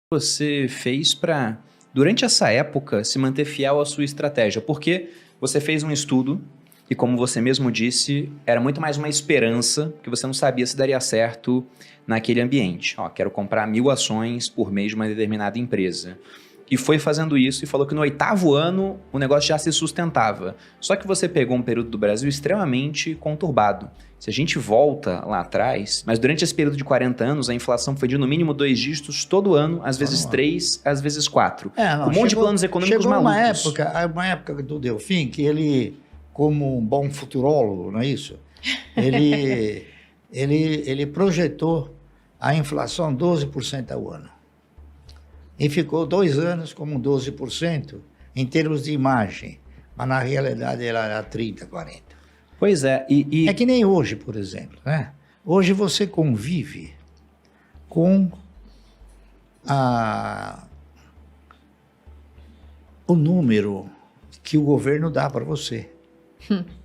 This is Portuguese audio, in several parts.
Você fez para, durante essa época, se manter fiel à sua estratégia? Porque você fez um estudo e, como você mesmo disse, era muito mais uma esperança, que você não sabia se daria certo naquele ambiente. Ó, quero comprar 1000 ações por mês de uma determinada empresa. E foi fazendo isso e falou que no 8º ano o negócio já se sustentava. Só que você pegou um período do Brasil extremamente conturbado. Se a gente volta lá atrás, mas durante esse período de 40 anos, a inflação foi de no mínimo 2 dígitos todo ano, às vezes 3, às vezes 4. Um monte de planos econômicos malucos. Chegou uma época do Delfim que ele, como um bom futurólogo, não é isso? Ele projetou a inflação 12% ao ano. E ficou 2 anos como 12% em termos de imagem. Mas na realidade ela era 30%, 40%. Pois é. É que nem hoje, por exemplo. Né? Hoje você convive com o número que o governo dá para você.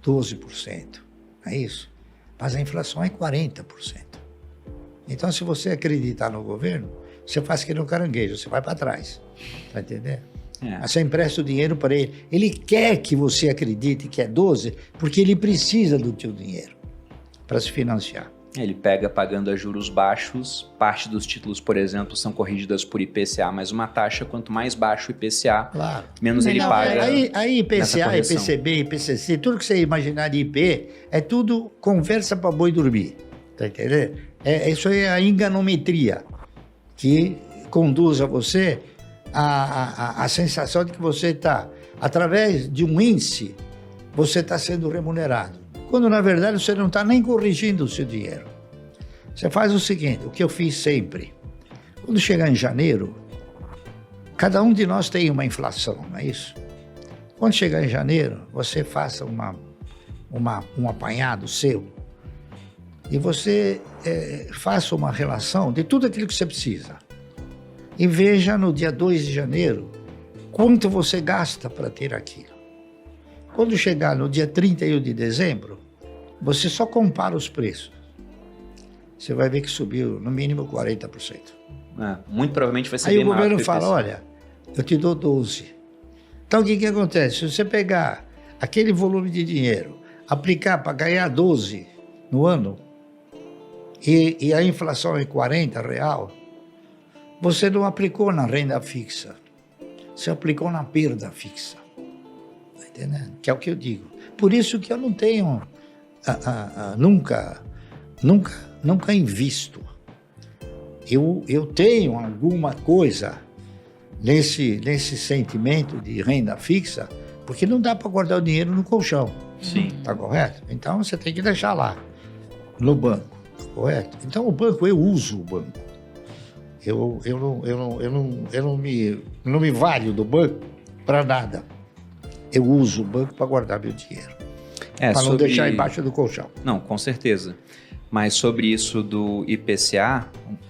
12%. Não é isso? Mas a inflação é 40%. Então, se você acreditar no governo, você faz que no caranguejo, você vai para trás. Tá entendendo? Você empresta o dinheiro para ele. Ele quer que você acredite que é 12, porque ele precisa do teu dinheiro para se financiar. Ele pega pagando a juros baixos, parte dos títulos, por exemplo, são corrigidas por IPCA, mais uma taxa, quanto mais baixo o IPCA, claro, menos ele paga. Aí IPCA, IPCB, IPCC, tudo que você imaginar de IP, é tudo conversa para boi dormir. Tá entendendo? Isso aí é a enganometria que conduz a você a sensação de que você está, através de um índice, você está sendo remunerado. Quando, na verdade, você não está nem corrigindo o seu dinheiro. Você faz o seguinte, o que eu fiz sempre. Quando chegar em janeiro, cada um de nós tem uma inflação, não é isso? Quando chegar em janeiro, você faça um apanhado seu e você faça uma relação de tudo aquilo que você precisa. E veja no dia 2 de janeiro quanto você gasta para ter aquilo. Quando chegar no dia 31 de dezembro, você só compara os preços. Você vai ver que subiu no mínimo 40%. Muito provavelmente vai ser bem maior. Aí o governo fala, olha, eu te dou 12. Então o que acontece? Se você pegar aquele volume de dinheiro, aplicar para ganhar 12 no ano, e a inflação é 40 real, você não aplicou na renda fixa. Você aplicou na perda fixa. Tá entendendo? Que é o que eu digo. Por isso que eu não tenho... Nunca invisto. Eu tenho alguma coisa nesse sentimento de renda fixa, porque não dá para guardar o dinheiro no colchão. Sim. Tá correto? Então você tem que deixar lá, no banco. Tá correto? Então o banco, eu uso o banco. Eu não me valho do banco para nada. Eu uso o banco para guardar meu dinheiro. Para não deixar embaixo do colchão. Não, com certeza. Mas sobre isso do IPCA,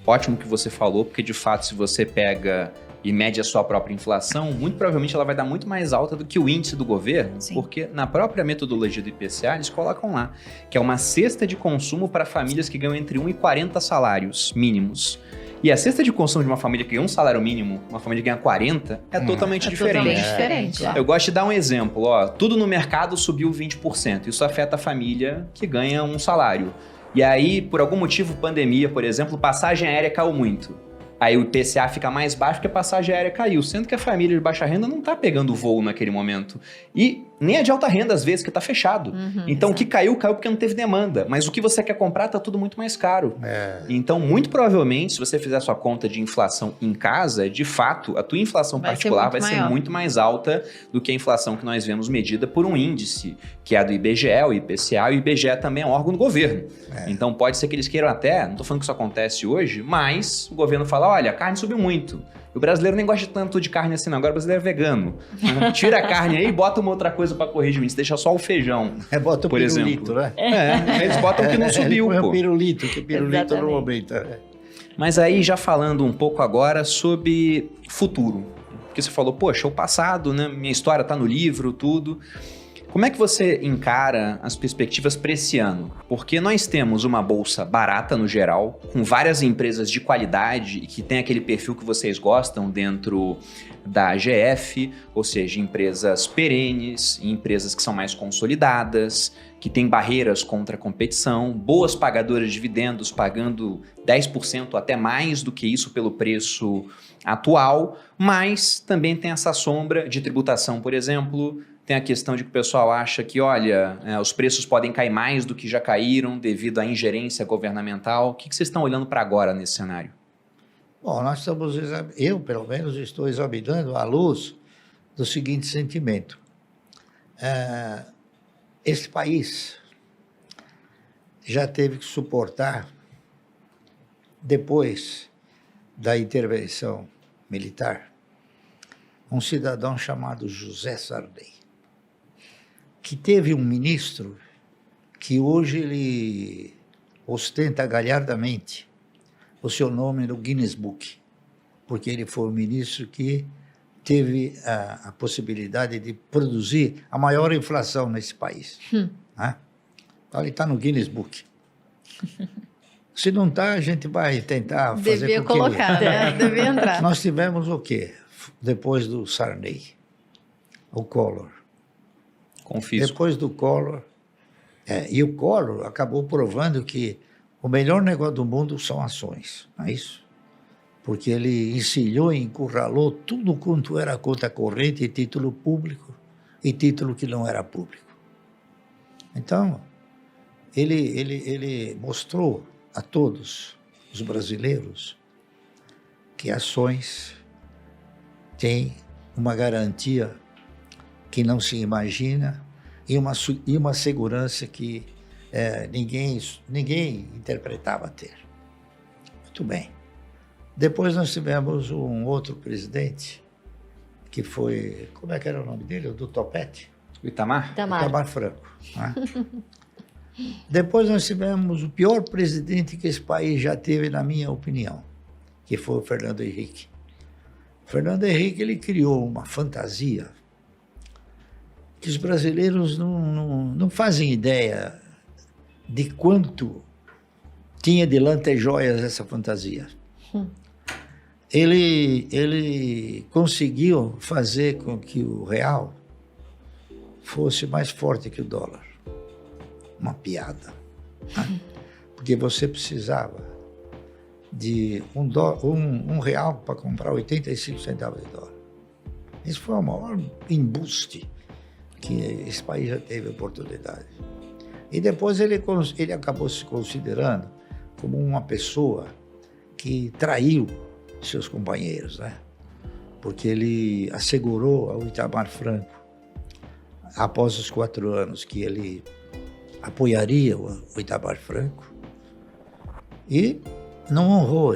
ótimo que você falou, porque de fato se você pega e mede a sua própria inflação, muito provavelmente ela vai dar muito mais alta do que o índice do governo, Sim. Porque na própria metodologia do IPCA eles colocam lá, que é uma cesta de consumo para famílias que ganham entre 1 e 40 salários mínimos. E a cesta de consumo de uma família que ganha um salário mínimo, uma família que ganha 40, é totalmente diferente. Totalmente diferente. Claro. Eu gosto de dar um exemplo, ó, tudo no mercado subiu 20%, isso afeta a família que ganha um salário. E aí, por algum motivo, pandemia, por exemplo, passagem aérea caiu muito. Aí o IPCA fica mais baixo porque a passagem aérea caiu, sendo que a família de baixa renda não está pegando voo naquele momento. E nem a de alta renda, às vezes, que está fechado. Então, o que caiu porque não teve demanda. Mas o que você quer comprar está tudo muito mais caro. Então, muito provavelmente, se você fizer sua conta de inflação em casa, de fato, a tua inflação particular vai ser muito mais alta do que a inflação que nós vemos medida por um índice, que é a do IBGE, o IPCA, e o IBGE também é um órgão do governo. Então, pode ser que eles queiram até, não estou falando que isso acontece hoje, mas o governo fala, olha, a carne subiu muito. O brasileiro nem gosta tanto de carne assim, não. Agora o brasileiro é vegano. Tira a carne aí e bota uma outra coisa para corrigir o índice. Deixa só o feijão, bota o por pirulito, exemplo. Né? Eles botam que não subiu, põe pô. o pirulito, que o pirulito não aumenta. Mas aí, já falando um pouco agora sobre futuro. Porque você falou, poxa, o passado, né? Minha história tá no livro, tudo. Como é que você encara as perspectivas para esse ano? Porque nós temos uma bolsa barata no geral, com várias empresas de qualidade e que tem aquele perfil que vocês gostam dentro da AGF, ou seja, empresas perenes, empresas que são mais consolidadas, que têm barreiras contra a competição, boas pagadoras de dividendos, pagando 10% até mais do que isso pelo preço atual, mas também tem essa sombra de tributação, por exemplo. Tem a questão de que o pessoal acha que, olha, os preços podem cair mais do que já caíram devido à ingerência governamental. O que vocês estão olhando para agora nesse cenário? Bom, eu, pelo menos, estou examinando à luz do seguinte sentimento. Este país já teve que suportar, depois da intervenção militar, um cidadão chamado José Sarney, que teve um ministro que hoje ele ostenta galhardamente o seu nome no Guinness Book, porque ele foi o ministro que teve a possibilidade de produzir a maior inflação nesse país. Né? Então ele está no Guinness Book. Se não está, a gente vai tentar fazer Devia colocar, né? Devia entrar. Nós tivemos o quê? Depois do Sarney, o Collor. Confisco. Depois do Collor, e o Collor acabou provando que o melhor negócio do mundo são ações, não é isso? Porque ele encilhou e encurralou tudo quanto era conta corrente e título público e título que não era público. Então, ele mostrou a todos os brasileiros que ações têm uma garantia que não se imagina e uma segurança que ninguém interpretava ter. Muito bem. Depois nós tivemos um outro presidente, que foi, como é que era o nome dele? O do Topete? O Itamar? Itamar Franco. Né? Depois nós tivemos o pior presidente que esse país já teve, na minha opinião, que foi o Fernando Henrique. O Fernando Henrique, ele criou uma fantasia que os brasileiros não fazem ideia de quanto tinha de lantejoias essa fantasia. Ele conseguiu fazer com que o real fosse mais forte que o dólar. Uma piada. Né? Porque você precisava de um real para comprar 85 centavos de dólar. Isso foi o maior embuste que esse país já teve oportunidade. E depois ele acabou se considerando como uma pessoa que traiu seus companheiros, né? Porque ele assegurou ao Itamar Franco, após os 4 anos, que ele apoiaria o Itamar Franco e não honrou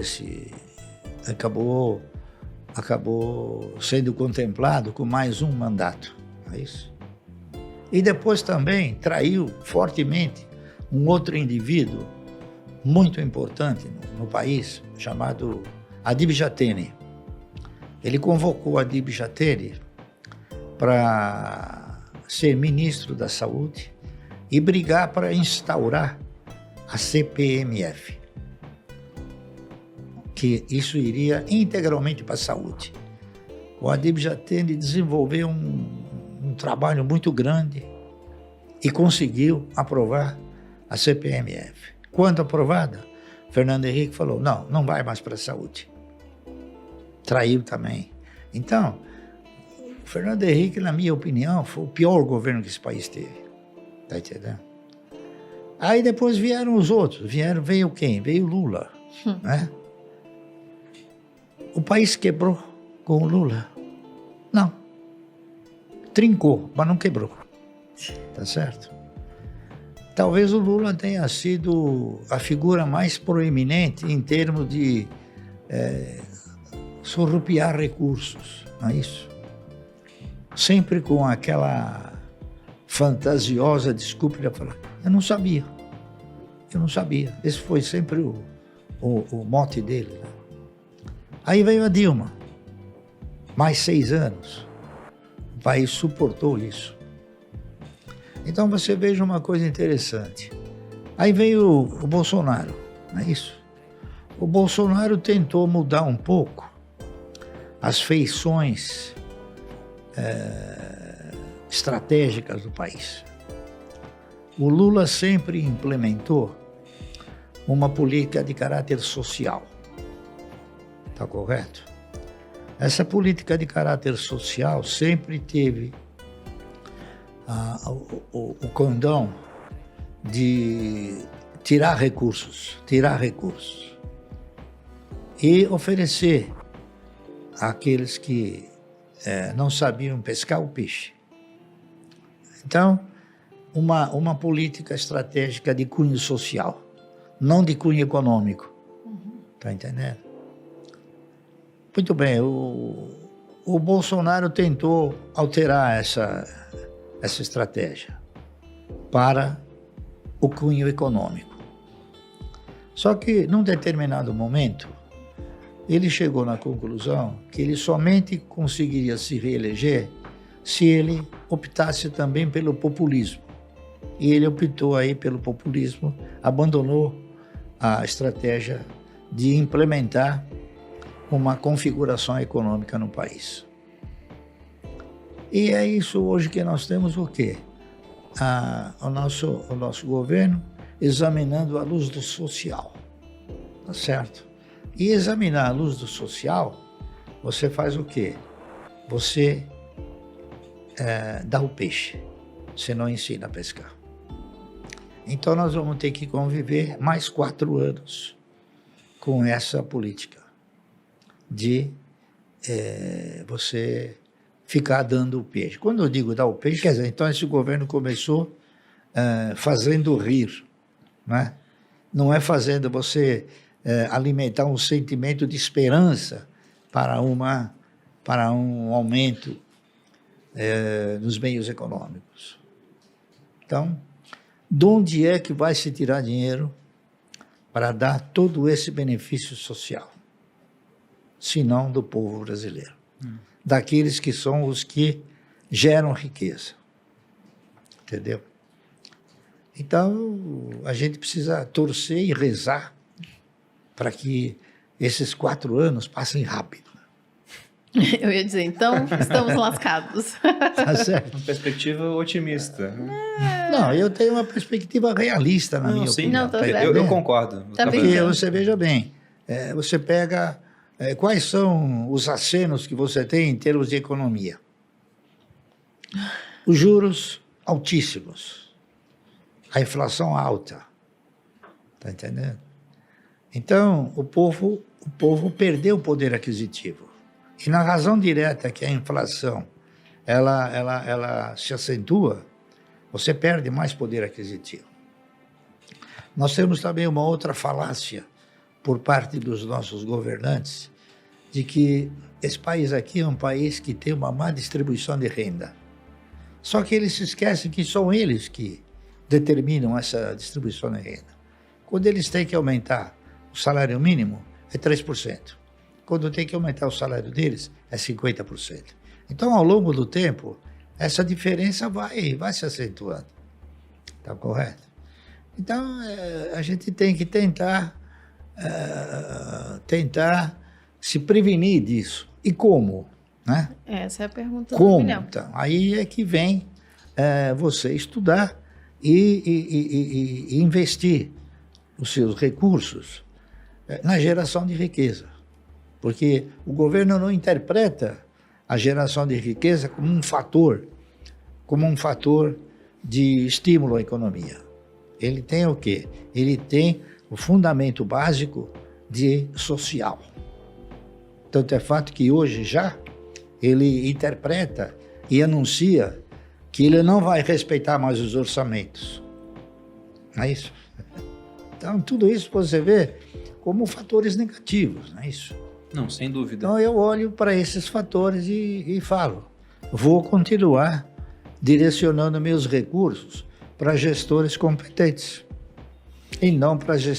acabou sendo contemplado com mais um mandato, não é isso? E depois também traiu fortemente um outro indivíduo muito importante no país, chamado Adib Jatene. Ele convocou Adib Jatene para ser ministro da Saúde e brigar para instaurar a CPMF, que isso iria integralmente para a saúde. O Adib Jatene desenvolveu um trabalho muito grande e conseguiu aprovar a CPMF. Quando aprovada, Fernando Henrique falou, não vai mais para a saúde. Traiu também. Então, o Fernando Henrique, na minha opinião, foi o pior governo que esse país teve. Está entendendo? Aí depois vieram os outros. Veio quem? Veio Lula. Né? O país quebrou com o Lula? Não. Trincou, mas não quebrou. Tá certo? Talvez o Lula tenha sido a figura mais proeminente em termos de surrupiar recursos, não é isso? Sempre com aquela fantasiosa desculpa de falar, eu não sabia. Esse foi sempre o mote dele. Né? Aí veio a Dilma, mais 6 anos. O país suportou isso. Então você veja uma coisa interessante. Aí veio o Bolsonaro, não é isso? O Bolsonaro tentou mudar um pouco as feições estratégicas do país. O Lula sempre implementou uma política de caráter social. Está correto? Essa política de caráter social sempre teve o condão de tirar recursos e oferecer àqueles que não sabiam pescar o peixe. Então, uma política estratégica de cunho social, não de cunho econômico. Está entendendo? Muito bem, o Bolsonaro tentou alterar essa estratégia para o cunho econômico. Só que, num determinado momento, ele chegou na conclusão que ele somente conseguiria se reeleger se ele optasse também pelo populismo. E ele optou aí pelo populismo, abandonou a estratégia de implementar uma configuração econômica no país. E é isso hoje que nós temos o quê? O nosso governo examinando a luz do social, tá certo? E examinar a luz do social, você faz o quê? Você dá o peixe, você não ensina a pescar. Então nós vamos ter que conviver mais 4 anos com essa política de você ficar dando o peixe. Quando eu digo dar o peixe, quer dizer, então esse governo começou fazendo rir, né? Não é fazendo você alimentar um sentimento de esperança para um aumento nos meios econômicos. Então, de onde é que vai se tirar dinheiro para dar todo esse benefício social? Se não do povo brasileiro. Daqueles que são os que geram riqueza. Entendeu? Então, a gente precisa torcer e rezar para que esses 4 anos passem rápido. Eu ia dizer, então, estamos lascados. Tá certo? Uma perspectiva otimista. Não, eu tenho uma perspectiva realista na minha sim, opinião. Não, eu concordo. Tá bem. Porque você veja bem, você pega quais são os acenos que você tem em termos de economia. Os juros altíssimos, a inflação alta, tá entendendo? Então, o povo perdeu o poder aquisitivo. E na razão direta que a inflação ela se acentua, você perde mais poder aquisitivo. Nós temos também uma outra falácia por parte dos nossos governantes, de que esse país aqui é um país que tem uma má distribuição de renda. Só que eles se esquecem que são eles que determinam essa distribuição de renda. Quando eles têm que aumentar o salário mínimo, é 3%. Quando tem que aumentar o salário deles, é 50%. Então, ao longo do tempo, essa diferença vai se acentuando. Está correto? Então, a gente tem que tentar se prevenir disso. E como? Né? Essa é a pergunta como? do milhão. Então, aí é que vem você estudar e investir os seus recursos na geração de riqueza. Porque o governo não interpreta a geração de riqueza como um fator de estímulo à economia. Ele tem o quê? Ele tem o fundamento básico de social. Tanto é fato que hoje já ele interpreta e anuncia que ele não vai respeitar mais os orçamentos. Não é isso? Então, tudo isso você vê como fatores negativos, não é isso? Não, sem dúvida. Então, eu olho para esses fatores e falo, vou continuar direcionando meus recursos para gestores competentes e não para gestores